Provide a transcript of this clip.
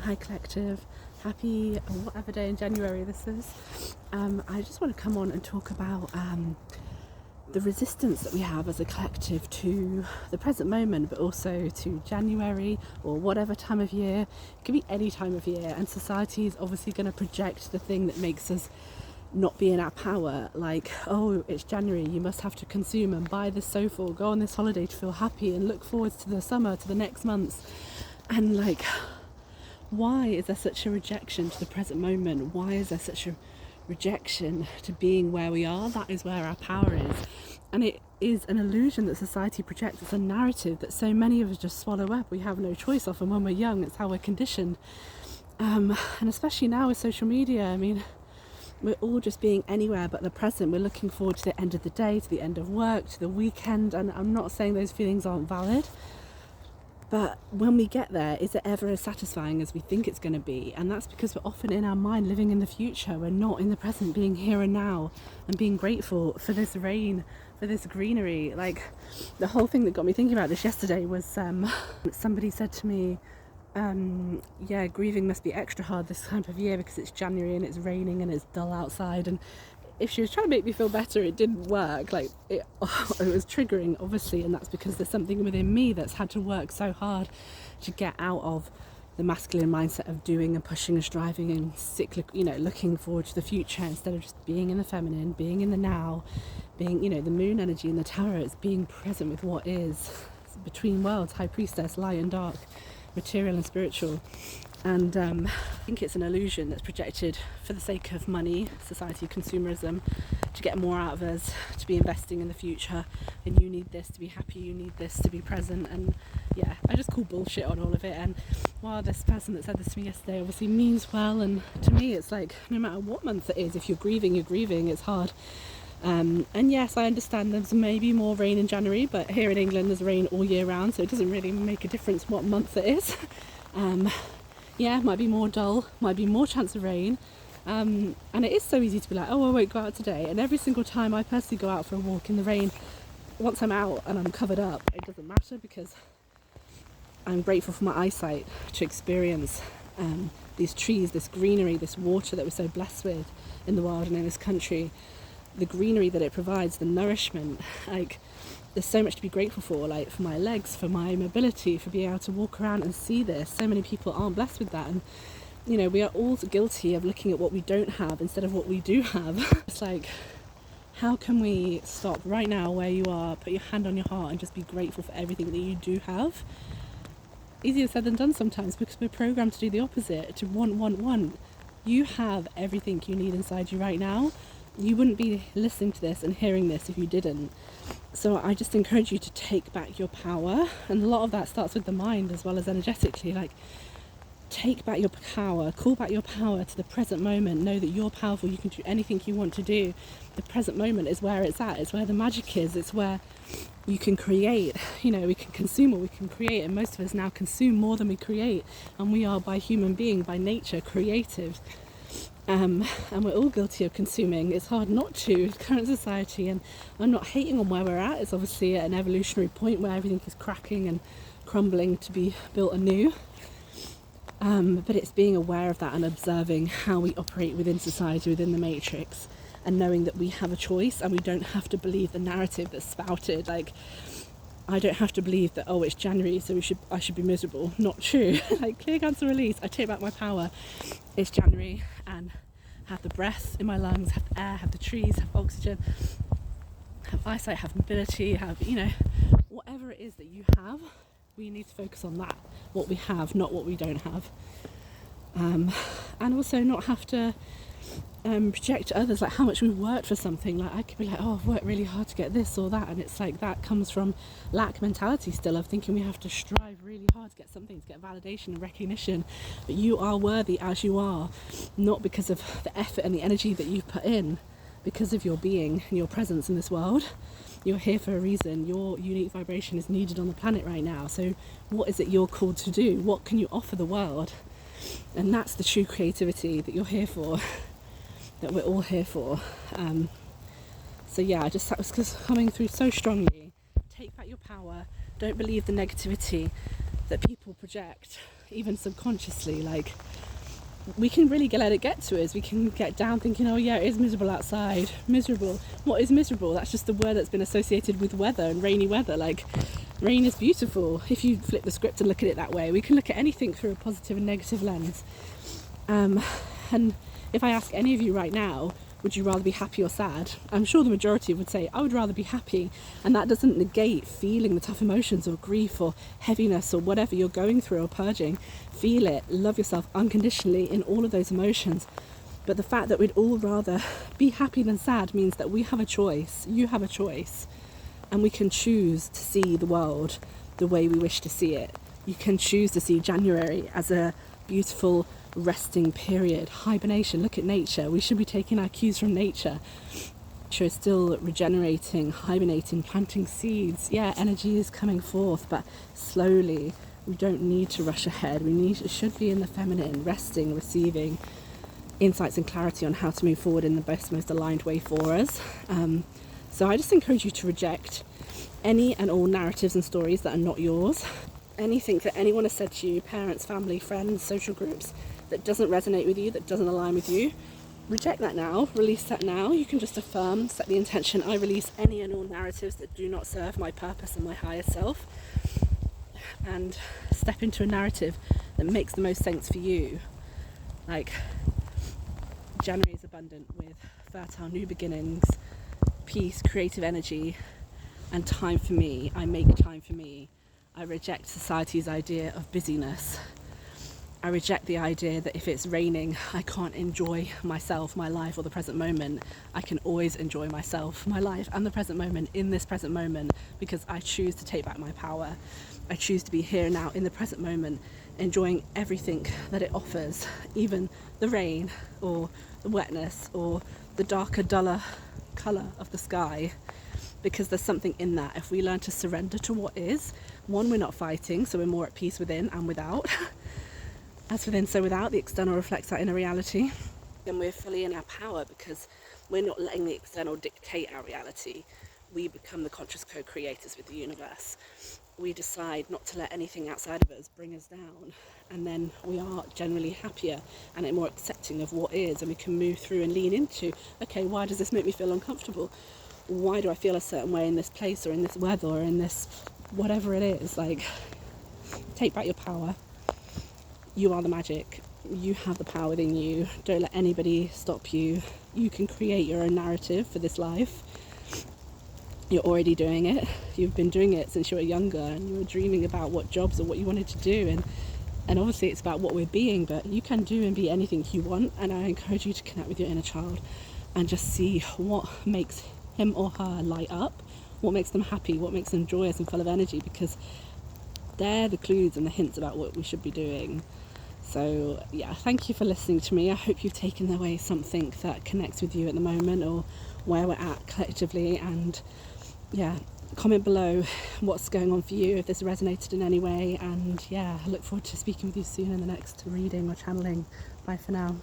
Hi Collective, happy whatever day in January this is. I just want to come on and talk about the resistance that we have as a collective to the present moment, but also to January or whatever time of year. It could be any time of year, and society is obviously going to project the thing that makes us not be in our power, like, oh, it's January, you must have to consume and buy this sofa or go on this holiday to feel happy and look forward to the summer, to the next months. And like, why is there such a rejection to the present moment? Why is there such a rejection to being where we are? That is where our power is. And it is an illusion that society projects. It's a narrative that so many of us just swallow up. We have no choice of, and when we're young, it's how we're conditioned. And especially now with social media, I mean, we're all just being anywhere but the present. We're looking forward to the end of the day, to the end of work, to the weekend. And I'm not saying those feelings aren't valid. But when we get there, is it ever as satisfying as we think it's going to be? And that's because we're often in our mind living in the future. We're not in the present, being here and now and being grateful for this rain, for this greenery. Like, the whole thing that got me thinking about this yesterday was somebody said to me, yeah, grieving must be extra hard this time of year because it's January and it's raining and it's dull outside. And if she was trying to make me feel better, it didn't work. Like, it was triggering, obviously, and that's because there's something within me that's had to work so hard to get out of the masculine mindset of doing and pushing and striving and cyclical, looking forward to the future instead of just being in the feminine, being in the now, being, the moon energy in the tarot. It's being present with what is, between worlds, high priestess, light and dark, material and spiritual. And I think it's an illusion that's projected for the sake of money, society, consumerism, to get more out of us, to be investing in the future. And you need this to be happy, you need this to be present. And yeah, I just call bullshit on all of it. And while this person that said this to me yesterday obviously means well, and to me it's like, no matter what month it is, if you're grieving, it's hard. And yes, I understand there's maybe more rain in January, but here in England there's rain all year round, so it doesn't really make a difference what month it is. Yeah, might be more dull, might be more chance of rain. And it is so easy to be like, oh, I won't go out today. And every single time I personally go out for a walk in the rain, once I'm out and I'm covered up, it doesn't matter because I'm grateful for my eyesight to experience these trees, this greenery, this water that we're so blessed with in the world and in this country. The greenery that it provides, the nourishment, like, there's so much to be grateful for, like for my legs, for my mobility, for being able to walk around and see this. So many people aren't blessed with that, and we are all guilty of looking at what we don't have instead of what we do have. It's like, how can we stop right now where you are, put your hand on your heart and just be grateful for everything that you do have? Easier said than done sometimes, because we're programmed to do the opposite, to want. You have everything you need inside you right now. You wouldn't be listening to this and hearing this if you didn't. So I just encourage you to take back your power, and a lot of that starts with the mind as well as energetically. Like, take back your power, call back your power to the present moment. Know that you're powerful, you can do anything you want to do. The present moment is where it's at, it's where the magic is, it's where you can create. We can consume or we can create, and most of us now consume more than we create, and we are by human being, by nature, creative. And we're all guilty of consuming. It's hard not to in current society, and I'm not hating on where we're at. It's obviously at an evolutionary point where everything is cracking and crumbling to be built anew. But it's being aware of that and observing how we operate within society, within the matrix, and knowing that we have a choice and we don't have to believe the narrative that's spouted. Like, I don't have to believe that, oh, it's January, so I should be miserable. Not true. Like, clear, cancel, release. I take back my power. It's January, and have the breath in my lungs, have the air, have the trees, have oxygen, have eyesight, have mobility, have, whatever it is that you have, we need to focus on that, what we have, not what we don't have. And also not have to project to others like how much we've worked for something. Like, I could be like, oh, I've worked really hard to get this or that, and it's like that comes from lack mentality still, of thinking we have to strive really hard to get something, to get validation and recognition. But you are worthy as you are, not because of the effort and the energy that you've put in, because of your being and your presence in this world. You're here for a reason. Your unique vibration is needed on the planet right now. So what is it you're called to do? What can you offer the world? And that's the true creativity that you're here for, that we're all here for. So yeah, that was coming through so strongly. Take back your power. Don't believe the negativity that people project. even subconsciously, like we can really let it get to us. We can get down thinking, oh yeah, it is miserable outside. Miserable. What is miserable? That's just a word that's been associated with weather and rainy weather. Like, rain is beautiful. If you flip the script and look at it that way, we can look at anything through a positive and negative lens. And if I ask any of you right now, would you rather be happy or sad? I'm sure the majority would say, I would rather be happy. And that doesn't negate feeling the tough emotions or grief or heaviness or whatever you're going through or purging. Feel it, love yourself unconditionally in all of those emotions. But the fact that we'd all rather be happy than sad means that we have a choice. You have a choice. And we can choose to see the world the way we wish to see it. You can choose to see January as a beautiful resting period, hibernation. Look at nature. We should be taking our cues from nature. Nature is still regenerating, hibernating, planting seeds. Yeah, energy is coming forth, but slowly. We don't need to rush ahead. Should be in the feminine, resting, receiving insights and clarity on how to move forward in the best, most aligned way for us. So I just encourage you to reject any and all narratives and stories that are not yours. Anything that anyone has said to you, parents, family, friends, social groups, that doesn't resonate with you, that doesn't align with you, reject that now, release that now. You can just affirm, set the intention, I release any and all narratives that do not serve my purpose and my higher self, and step into a narrative that makes the most sense for you. Like, January is abundant with fertile new beginnings, peace, creative energy, and time for me. I make time for me. I reject society's idea of busyness. I reject the idea that if it's raining, I can't enjoy myself, my life, or the present moment. I can always enjoy myself, my life, and the present moment in this present moment, because I choose to take back my power. I choose to be here now in the present moment, enjoying everything that it offers, even the rain or the wetness or the darker, duller colour of the sky, because there's something in that. If we learn to surrender to what is, one, we're not fighting, so we're more at peace within and without. As within, so without. The external reflects our inner reality. And we're fully in our power because we're not letting the external dictate our reality. We become the conscious co-creators with the universe. We decide not to let anything outside of us bring us down. And then we are generally happier and more accepting of what is. And we can move through and lean into, okay, why does this make me feel uncomfortable? Why do I feel a certain way in this place or in this weather or in this whatever it is? Like, take back your power. You are the magic. You have the power within you. Don't let anybody stop you. You can create your own narrative for this life. You're already doing it. You've been doing it since you were younger, and you were dreaming about what jobs or what you wanted to do, and obviously it's about what we're being, but you can do and be anything you want. And I encourage you to connect with your inner child and just see what makes him or her light up, what makes them happy, what makes them joyous and full of energy, because they're the clues and the hints about what we should be doing. So yeah, thank you for listening to me. I hope you've taken away something that connects with you at the moment, or where we're at collectively. And yeah, comment below what's going on for you, if this resonated in any way. And yeah, I look forward to speaking with you soon in the next reading or channeling. Bye for now.